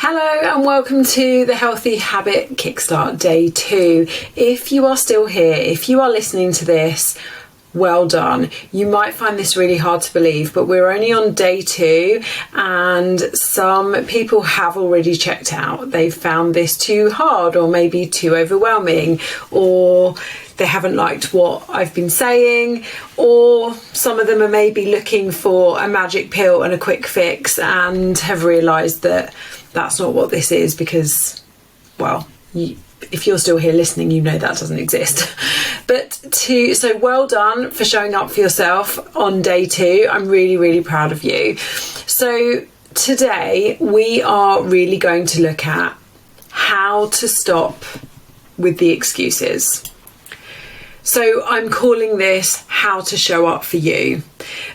Hello and welcome to the Healthy Habit Kickstart Day 2. If you are still here, if you are listening to this, well done. You might find this really hard to believe, but we're only on day 2 and some people have already checked out. They've found this too hard or maybe too overwhelming, or they haven't liked what I've been saying, or some of them are maybe looking for a magic pill and a quick fix and have realised that that's not what this is because, well, if you're still here listening, you know that doesn't exist. So well done for showing up for yourself on day 2. I'm really, really proud of you. So today we are really going to look at how to stop with the excuses. So I'm calling this how to show up for you,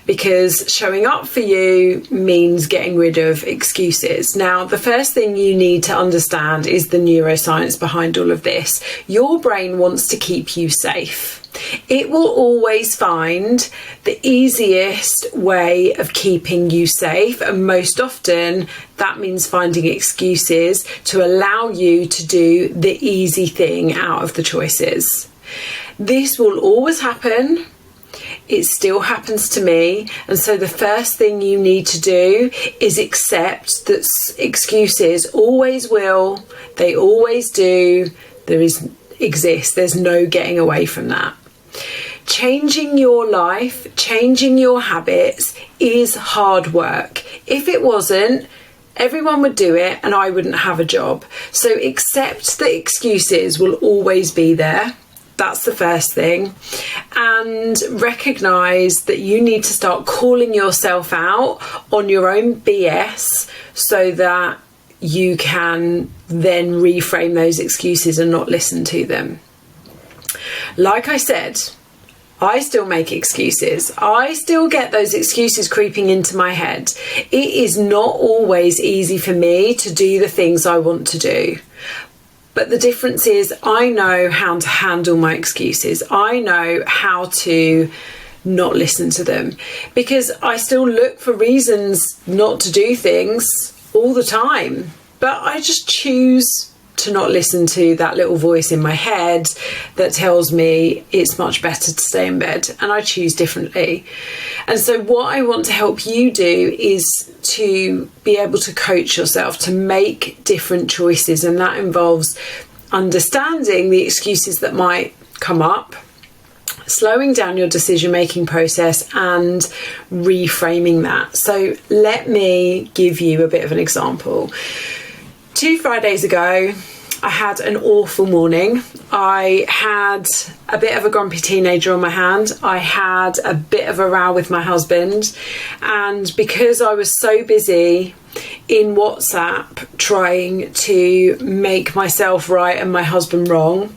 because showing up for you means getting rid of excuses. Now, the first thing you need to understand is the neuroscience behind all of this. Your brain wants to keep you safe. It will always find the easiest way of keeping you safe, and most often that means finding excuses to allow you to do the easy thing out of the choices. This will always happen. It still happens to me. And so the first thing you need to do is accept that excuses always will, they always do, exist. There's no getting away from that. Changing your life, changing your habits is hard work. If it wasn't, everyone would do it and I wouldn't have a job. So accept that excuses will always be there. That's the first thing. And recognise that you need to start calling yourself out on your own BS so that you can then reframe those excuses and not listen to them. Like I said, I still make excuses. I still get those excuses creeping into my head. It is not always easy for me to do the things I want to do. But the difference is I know how to handle my excuses. I know how to not listen to them, because I still look for reasons not to do things all the time. But I just choose to not listen to that little voice in my head that tells me it's much better to stay in bed, and I choose differently. And so what I want to help you do is to be able to coach yourself to make different choices, and that involves understanding the excuses that might come up, slowing down your decision-making process and reframing that. So let me give you a bit of an example. 2 Fridays ago, I had an awful morning. I had a bit of a grumpy teenager on my hand. I had a bit of a row with my husband. And because I was so busy in WhatsApp trying to make myself right and my husband wrong,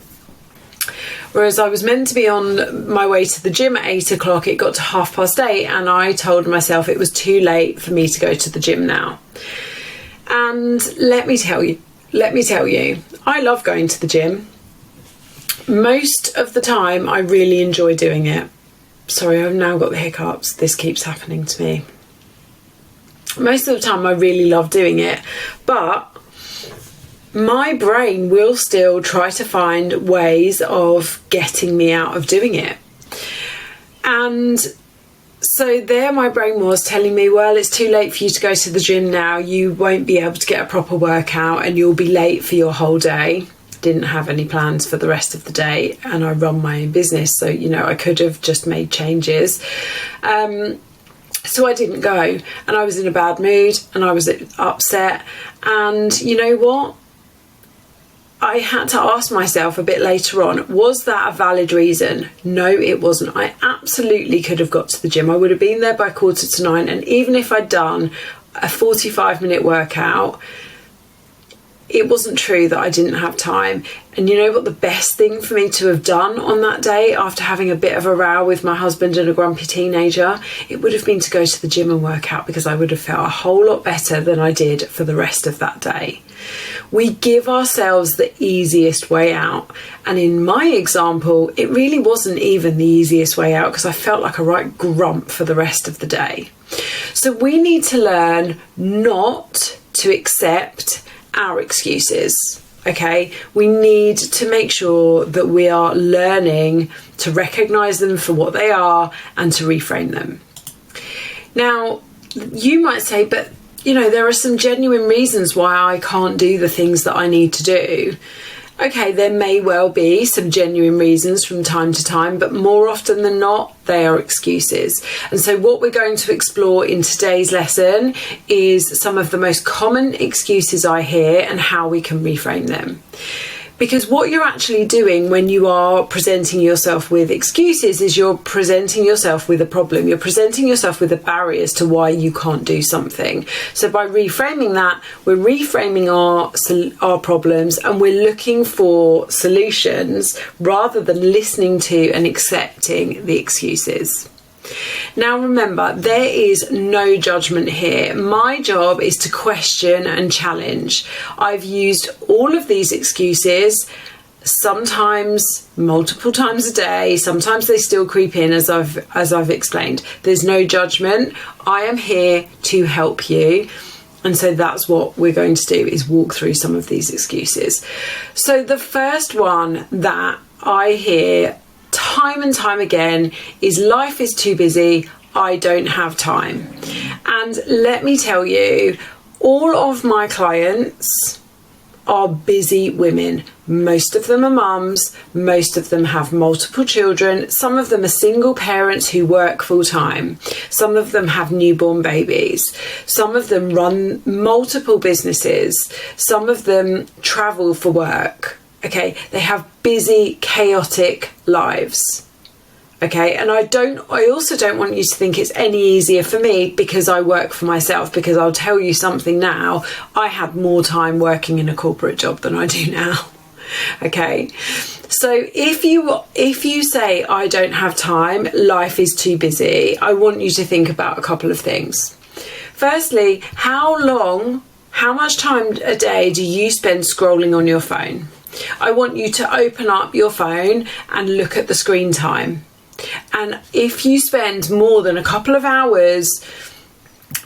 whereas I was meant to be on my way to the gym at 8 o'clock, it got to 8:30 and I told myself it was too late for me to go to the gym now. And let me tell you, I love going to the gym. Most of the time, I really enjoy doing it. Sorry, I've now got the hiccups. This keeps happening to me. Most of the time, I really love doing it. But my brain will still try to find ways of getting me out of doing it. And so there my brain was telling me, well, it's too late for you to go to the gym now. You won't be able to get a proper workout and you'll be late for your whole day. Didn't have any plans for the rest of the day, and I run my own business. So, I could have just made changes. So I didn't go, and I was in a bad mood and I was upset. And you know what? I had to ask myself a bit later on, was that a valid reason? No, it wasn't. I absolutely could have got to the gym. I would have been there by 8:45, and even if I'd done a 45-minute workout, it wasn't true that I didn't have time. And you know what the best thing for me to have done on that day, after having a bit of a row with my husband and a grumpy teenager? It would have been to go to the gym and work out, because I would have felt a whole lot better than I did for the rest of that day. We give ourselves the easiest way out. And in my example, it really wasn't even the easiest way out, because I felt like a right grump for the rest of the day. So we need to learn not to accept our excuses. Okay, we need to make sure that we are learning to recognize them for what they are and to reframe them. Now, you might say, but there are some genuine reasons why I can't do the things that I need to do. Okay, there may well be some genuine reasons from time to time, but more often than not, they are excuses. And so what we're going to explore in today's lesson is some of the most common excuses I hear and how we can reframe them. Because what you're actually doing when you are presenting yourself with excuses is you're presenting yourself with a problem. You're presenting yourself with a barrier as to why you can't do something. So by reframing that, we're reframing our problems and we're looking for solutions rather than listening to and accepting the excuses. Now remember, there is no judgment here. My job is to question and challenge. I've used all of these excuses, sometimes multiple times a day, sometimes they still creep in as I've explained. There's no judgment. I am here to help you. And so that's what we're going to do, is walk through some of these excuses. So the first one that I hear time and time again is life is too busy, I don't have time. And let me tell you, all of my clients are busy women. Most of them are mums, most of them have multiple children, some of them are single parents who work full time, some of them have newborn babies, some of them run multiple businesses, some of them travel for work. Okay, they have busy, chaotic lives. Okay, and I also don't want you to think it's any easier for me because I work for myself, because I'll tell you something now, I had more time working in a corporate job than I do now. Okay, so if you say I don't have time, life is too busy, I want you to think about a couple of things. Firstly, how much time a day do you spend scrolling on your phone? I want you to open up your phone and look at the screen time. And if you spend more than a couple of hours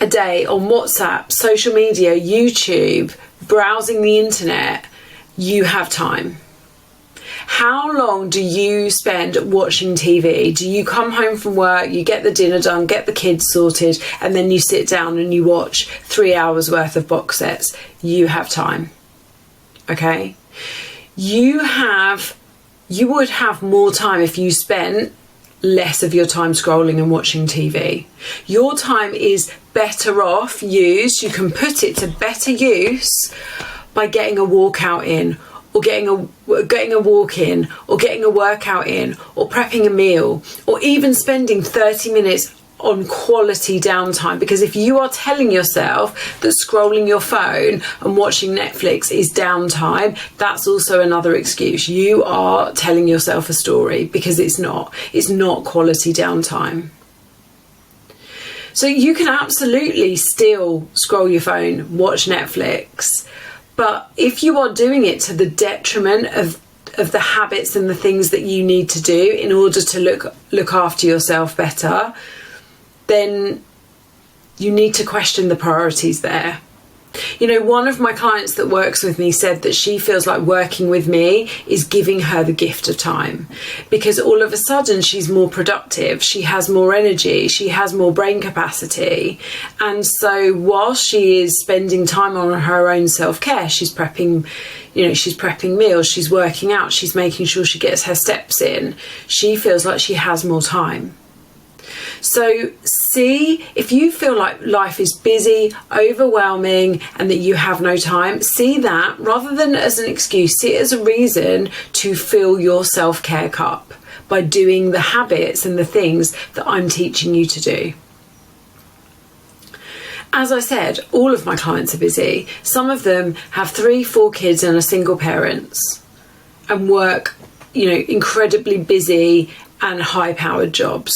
a day on WhatsApp, social media, YouTube, browsing the internet, you have time. How long do you spend watching TV? Do you come home from work, you get the dinner done, get the kids sorted, and then you sit down and you watch 3 hours worth of box sets? You have time. Okay? You would have more time if you spent less of your time scrolling and watching TV. Your time is better off used, you can put it to better use by getting a walkout in, or getting a walk in, or getting a workout in, or prepping a meal, or even spending 30 minutes on quality downtime. Because if you are telling yourself that scrolling your phone and watching Netflix is downtime, that's also another excuse. You are telling yourself a story, because it's not quality downtime. So you can absolutely still scroll your phone, watch Netflix, but if you are doing it to the detriment of the habits and the things that you need to do in order to look after yourself better, then you need to question the priorities there. One of my clients that works with me said that she feels like working with me is giving her the gift of time, because all of a sudden she's more productive, she has more energy, she has more brain capacity. And so while she is spending time on her own self-care, she's prepping meals, she's working out, she's making sure she gets her steps in, she feels like she has more time. So see, if you feel like life is busy, overwhelming, and that you have no time, see that rather than as an excuse, see it as a reason to fill your self-care cup by doing the habits and the things that I'm teaching you to do. As I said, all of my clients are busy. Some of them have 3-4 kids and are single parents and work, incredibly busy and high-powered jobs.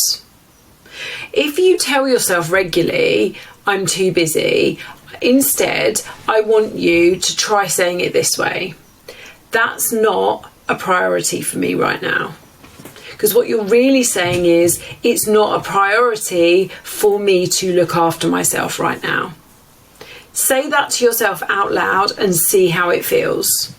If you tell yourself regularly, I'm too busy, instead, I want you to try saying it this way: that's not a priority for me right now. Because what you're really saying is, it's not a priority for me to look after myself right now. Say that to yourself out loud and see how it feels.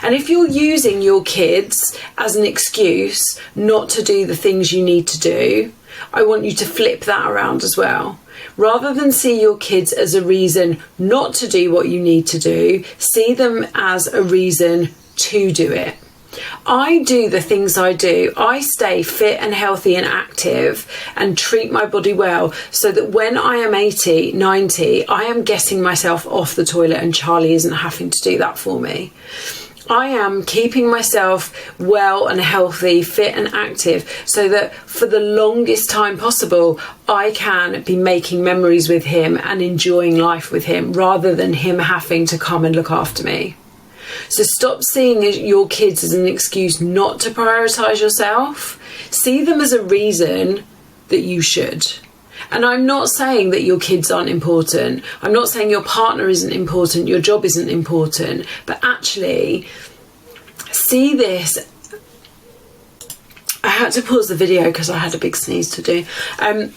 And if you're using your kids as an excuse not to do the things you need to do, I want you to flip that around as well. Rather than see your kids as a reason not to do what you need to do, see them as a reason to do it. I do the things I do. I stay fit and healthy and active and treat my body well so that when I am 80, 90, I am getting myself off the toilet and Charlie isn't having to do that for me. I am keeping myself well and healthy, fit and active so that for the longest time possible, I can be making memories with him and enjoying life with him rather than him having to come and look after me. So stop seeing your kids as an excuse not to prioritise yourself. See them as a reason that you should. And I'm not saying that your kids aren't important. I'm not saying your partner isn't important, your job isn't important. But actually, see this. I had to pause the video because I had a big sneeze to do.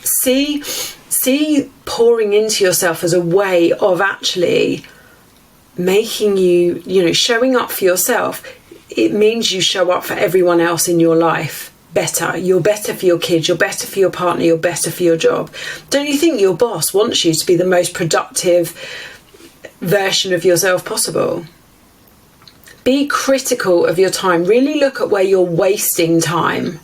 See pouring into yourself as a way of actually making you, showing up for yourself. It means you show up for everyone else in your life better. You're better for your kids, you're better for your partner, you're better for your job. Don't you think your boss wants you to be the most productive version of yourself possible? Be critical of your time. Really look at where you're wasting time.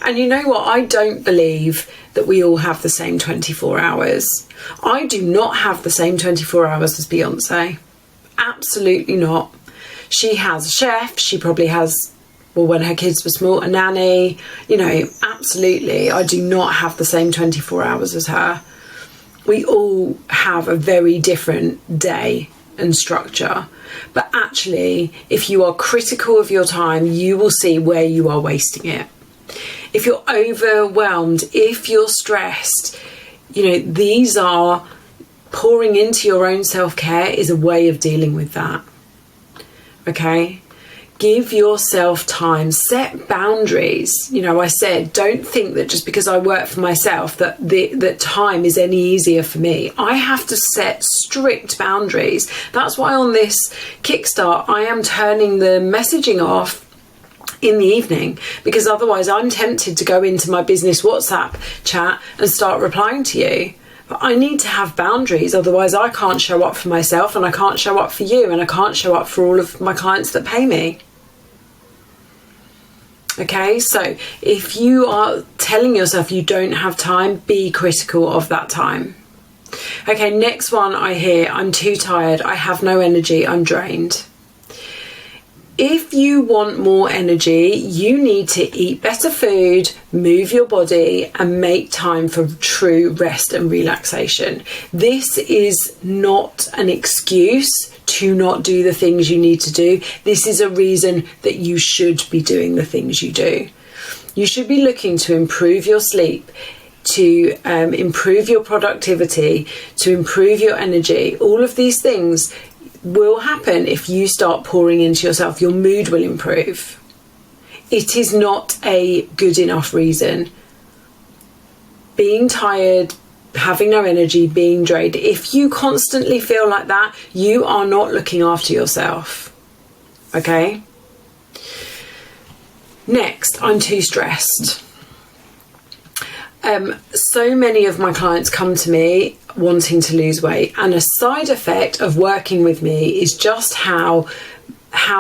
And you know what? I don't believe that we all have the same 24 hours. I do not have the same 24 hours as Beyonce. Absolutely not. She has a chef. She probably has, well, when her kids were small, a nanny. Absolutely. I do not have the same 24 hours as her. We all have a very different day and structure. But actually, if you are critical of your time, you will see where you are wasting it. If you're overwhelmed, if you're stressed, these are pouring into your own self-care is a way of dealing with that. Okay? Give yourself time, set boundaries. I said, don't think that just because I work for myself that time is any easier for me. I have to set strict boundaries. That's why on this Kickstart, I am turning the messaging off in the evening, because otherwise I'm tempted to go into my business WhatsApp chat and start replying to you. But I need to have boundaries, otherwise I can't show up for myself and I can't show up for you and I can't show up for all of my clients that pay me. Okay, so if you are telling yourself you don't have time, be critical of that time. Okay, next one I hear, I'm too tired, I have no energy, I'm drained. If you want more energy, you need to eat better food, move your body, and make time for true rest and relaxation. This is not an excuse to not do the things you need to do. This is a reason that you should be doing the things you do. You should be looking to improve your sleep, to improve your productivity, to improve your energy. All of these things will happen if you start pouring into yourself. Your mood will improve. It is not a good enough reason. Being tired, having no energy, being drained. If you constantly feel like that, you are not looking after yourself. Okay? Next, I'm too stressed. So many of my clients come to me wanting to lose weight, and a side effect of working with me is just how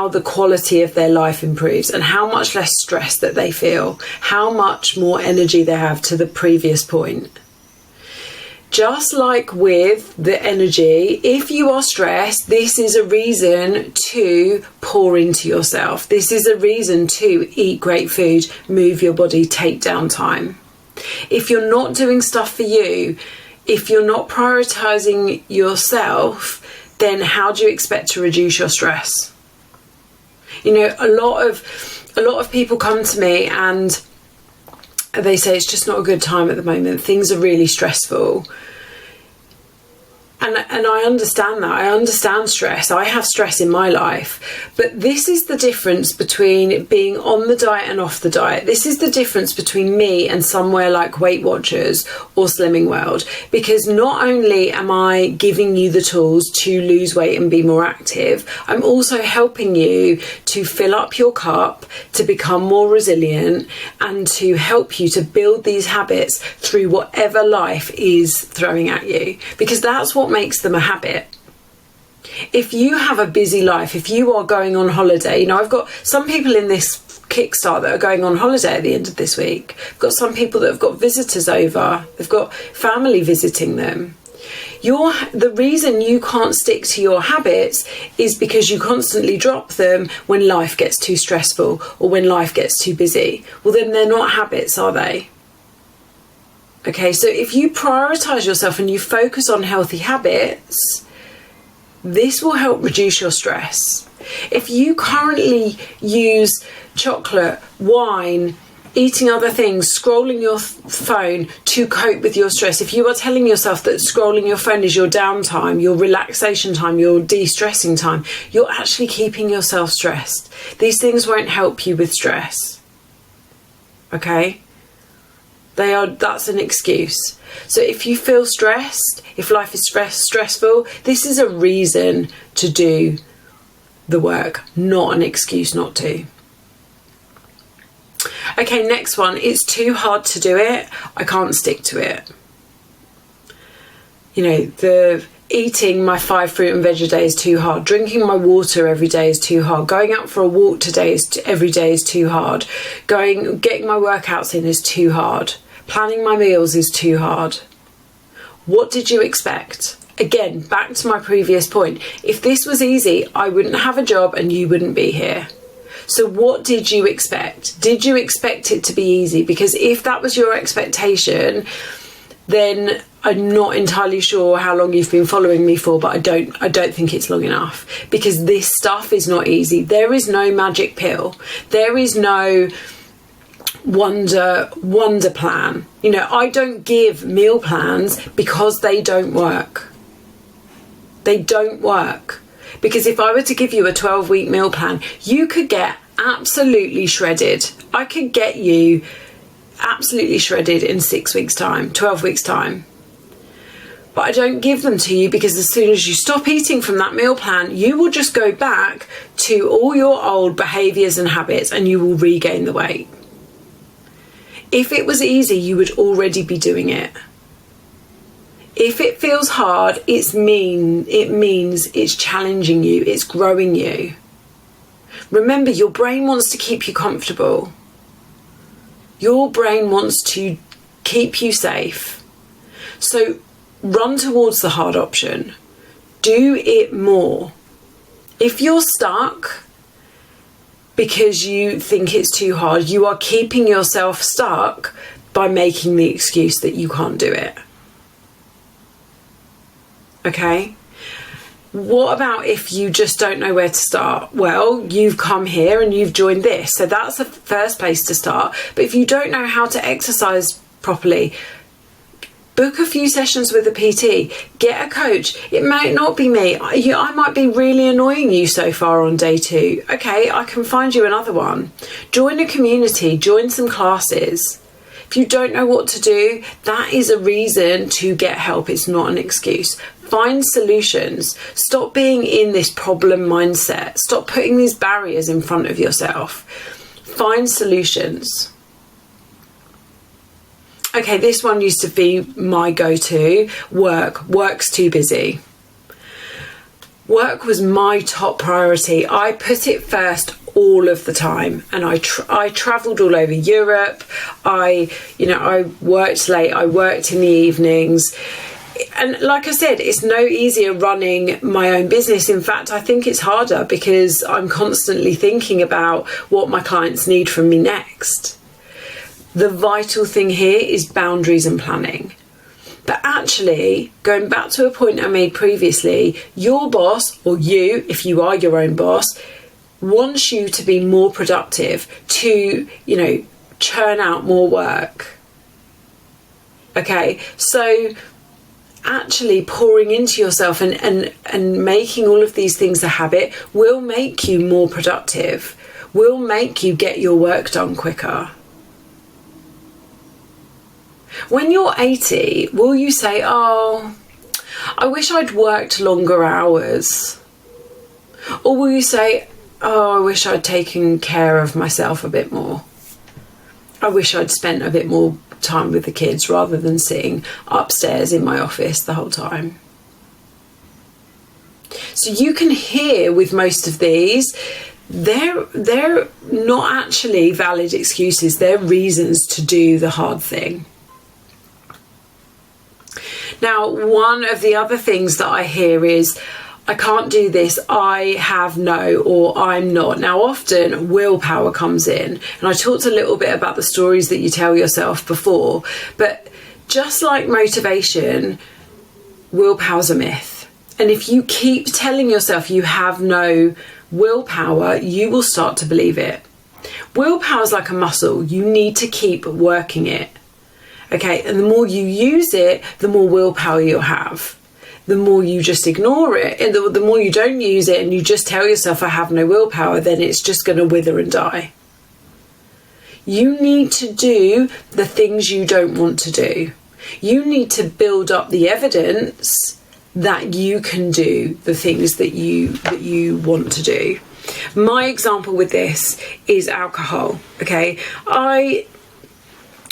the quality of their life improves and how much less stress that they feel, how much more energy they have to the previous point. Just like with the energy, if you are stressed, this is a reason to pour into yourself. This is a reason to eat great food, move your body, take down time. If you're not doing stuff for you, if you're not prioritizing yourself, then how do you expect to reduce your stress? A lot of people come to me and they say it's just not a good time at the moment. Things are really stressful. And I understand that. I understand stress. I have stress in my life. But this is the difference between being on the diet and off the diet. This is the difference between me and somewhere like Weight Watchers or Slimming World. Because not only am I giving you the tools to lose weight and be more active, I'm also helping you to fill up your cup, to become more resilient, and to help you to build these habits through whatever life is throwing at you. Because that's what makes them a habit. If you have a busy life, if you are going on holiday, I've got some people in this Kickstart that are going on holiday at the end of this week. I've got some people that have got visitors over. They've got family visiting them. The reason you can't stick to your habits is because you constantly drop them when life gets too stressful or when life gets too busy. Well, then they're not habits, are they? Okay, so if you prioritize yourself and you focus on healthy habits, this will help reduce your stress. If you currently use chocolate, wine, eating other things, scrolling your phone to cope with your stress, if you are telling yourself that scrolling your phone is your downtime, your relaxation time, your de-stressing time, you're actually keeping yourself stressed. These things won't help you with stress. Okay? That's an excuse. So if you feel stressed, if life is stressful, this is a reason to do the work, not an excuse not to. Okay, next one. It's too hard to do it. I can't stick to it. The eating my 5 fruit and veg a day is too hard. Drinking my water every day is too hard. Going out for a walk every day is too hard. Getting my workouts in is too hard. Planning my meals is too hard. What did you expect? Again, back to my previous point. If this was easy, I wouldn't have a job and you wouldn't be here. So what did you expect? Did you expect it to be easy? Because if that was your expectation, then I'm not entirely sure how long you've been following me for, but I don't think it's long enough, because this stuff is not easy. There is no magic pill. There is no wonder plan. I don't give meal plans because they don't work. They don't work. Because if I were to give you a 12-week meal plan, you could get absolutely shredded. I could get you absolutely shredded in 6 weeks' time, 12 weeks' time. But I don't give them to you because as soon as you stop eating from that meal plan, you will just go back to all your old behaviours and habits and you will regain the weight. If it was easy, you would already be doing it. If it feels hard, it means it's challenging you, it's growing you. Remember, your brain wants to keep you comfortable. Your brain wants to keep you safe. So run towards the hard option. Do it more. If you're stuck because you think it's too hard, you are keeping yourself stuck by making the excuse that you can't do it. Okay? What about if you just don't know where to start? Well, you've come here and you've joined this. So that's the first place to start. But if you don't know how to exercise properly, book a few sessions with a PT. Get a coach. It might not be me. I might be really annoying you so far on day 2. Okay, I can find you another one. Join a community. Join some classes. If you don't know what to do, that is a reason to get help. It's not an excuse. Find solutions. Stop being in this problem mindset. Stop putting these barriers in front of yourself. Find solutions. Okay, this one used to be my go-to. Work's too busy. Work was my top priority. I put it first all of the time, and I travelled all over Europe. I worked late. I worked in the evenings. And like I said, it's no easier running my own business. In fact, I think it's harder because I'm constantly thinking about what my clients need from me next. The vital thing here is boundaries and planning. But actually, going back to a point I made previously, your boss, or you, if you are your own boss, wants you to be more productive, to, churn out more work. Okay, so actually pouring into yourself and making all of these things a habit will make you more productive, will make you get your work done quicker. When you're 80, will you say, oh, I wish I'd worked longer hours? Or will you say, oh, I wish I'd taken care of myself a bit more? I wish I'd spent a bit more time with the kids rather than sitting upstairs in my office the whole time. So you can hear with most of these, they're not actually valid excuses, they're reasons to do the hard thing. Now, one of the other things that I hear is, I can't do this, I have no, or I'm not. Now, often willpower comes in, and I talked a little bit about the stories that you tell yourself before, but just like motivation, willpower's a myth. And if you keep telling yourself you have no willpower, you will start to believe it. Willpower's like a muscle, you need to keep working it. Okay, and the more you use it, the more willpower you'll have. The more you just ignore it, and the more you don't use it and you just tell yourself I have no willpower, then it's just going to wither and die. You need to do the things you don't want to do. You need to build up the evidence that you can do the things that you want to do. My example with this is alcohol. Okay, I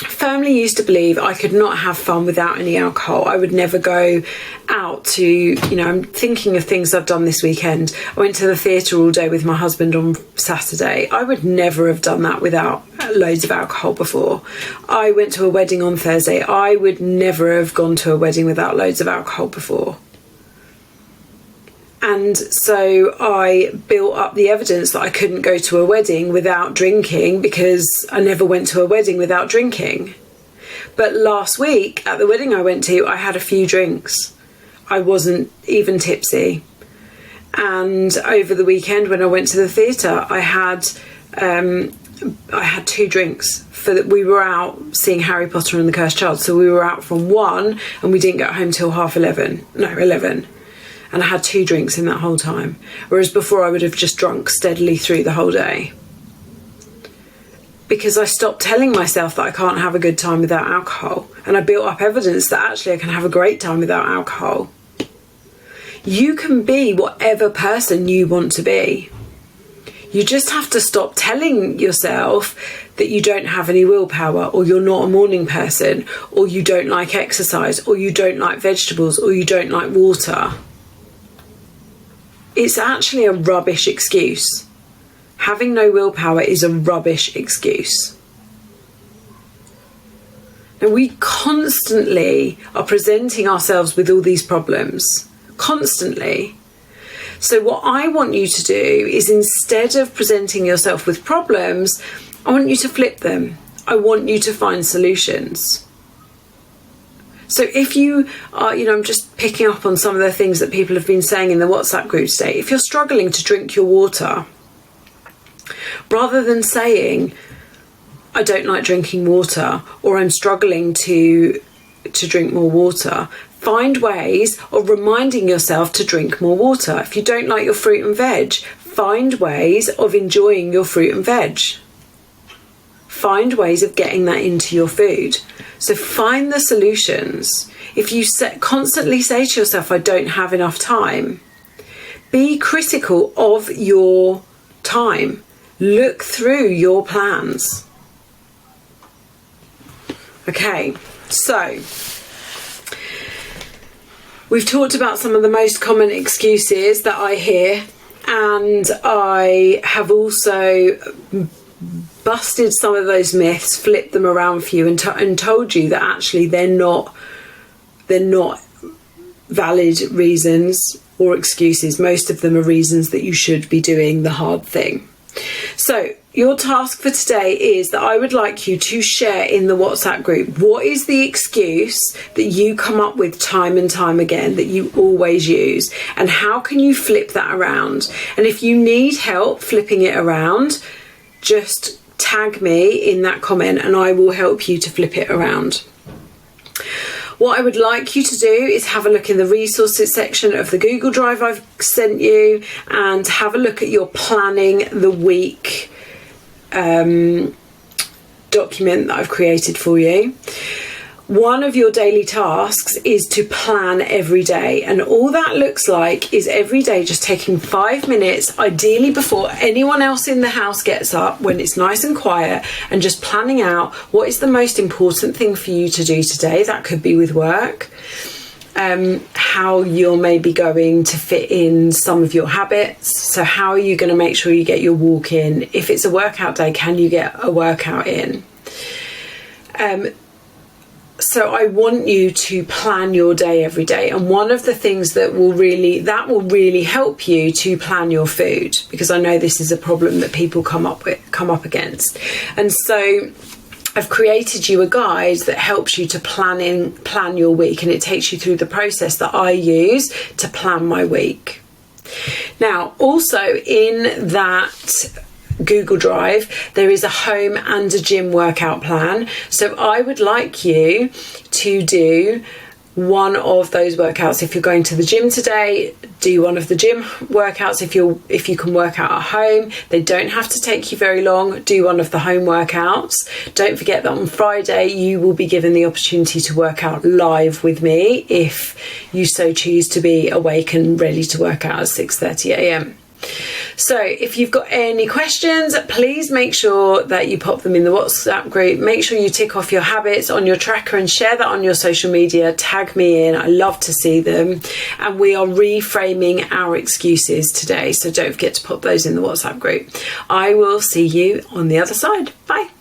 firmly used to believe I could not have fun without any alcohol. I would never go out to, I'm thinking of things I've done this weekend. I went to the theatre all day with my husband on Saturday. I would never have done that without loads of alcohol before. I went to a wedding on Thursday. I would never have gone to a wedding without loads of alcohol before. And so I built up the evidence that I couldn't go to a wedding without drinking because I never went to a wedding without drinking. But last week at the wedding I went to, I had a few drinks. I wasn't even tipsy. And over the weekend when I went to the theatre, I had 2 drinks. We were out seeing Harry Potter and the Cursed Child. So we were out from 1 and we didn't get home till 11. And I had 2 drinks in that whole time. Whereas before I would have just drunk steadily through the whole day. Because I stopped telling myself that I can't have a good time without alcohol. And I built up evidence that actually I can have a great time without alcohol. You can be whatever person you want to be. You just have to stop telling yourself that you don't have any willpower, or you're not a morning person, or you don't like exercise, or you don't like vegetables, or you don't like water. It's actually a rubbish excuse. Having no willpower is a rubbish excuse. And we constantly are presenting ourselves with all these problems. Constantly. So what I want you to do is, instead of presenting yourself with problems, I want you to flip them. I want you to find solutions. So if you are, I'm just picking up on some of the things that people have been saying in the WhatsApp group today. If you're struggling to drink your water, rather than saying, I don't like drinking water, or I'm struggling to drink more water, find ways of reminding yourself to drink more water. If you don't like your fruit and veg, find ways of enjoying your fruit and veg. Find ways of getting that into your food. So find the solutions. If you constantly say to yourself, I don't have enough time, be critical of your time. Look through your plans. Okay, so we've talked about some of the most common excuses that I hear, and I have also busted some of those myths, flipped them around for you, and told you that actually they're not valid reasons or excuses. Most of them are reasons that you should be doing the hard thing. So your task for today is that I would like you to share in the WhatsApp group, what is the excuse that you come up with time and time again, that you always use, and how can you flip that around? And if you need help flipping it around, just tag me in that comment and I will help you to flip it around. What I would like you to do is have a look in the resources section of the Google Drive I've sent you and have a look at your planning the week document that I've created for you. One of your daily tasks is to plan every day, and all that looks like is every day just taking 5 minutes, ideally before anyone else in the house gets up, when it's nice and quiet, and just planning out what is the most important thing for you to do today. That could be with work, how you're maybe going to fit in some of your habits. So how are you going to make sure you get your walk in? If it's a workout day, can you get a workout in? So I want you to plan your day every day, and one of the things that will really help you to plan your food, because I know this is a problem that people come up against. And so I've created you a guide that helps you to plan your week, and it takes you through the process that I use to plan my week. Now, also in that Google Drive, there is a home and a gym workout plan. So I would like you to do one of those workouts. If you're going to the gym today, do one of the gym workouts. If you can work out at home, they don't have to take you very long. Do one of the home workouts. Don't forget that on Friday you will be given the opportunity to work out live with me if you so choose to be awake and ready to work out at 6:30 a.m. So if you've got any questions, please make sure that you pop them in the WhatsApp group. Make sure you tick off your habits on your tracker and share that on your social media. Tag me in. I love to see them. And we are reframing our excuses today, so don't forget to pop those in the WhatsApp group. I will see you on the other side. Bye.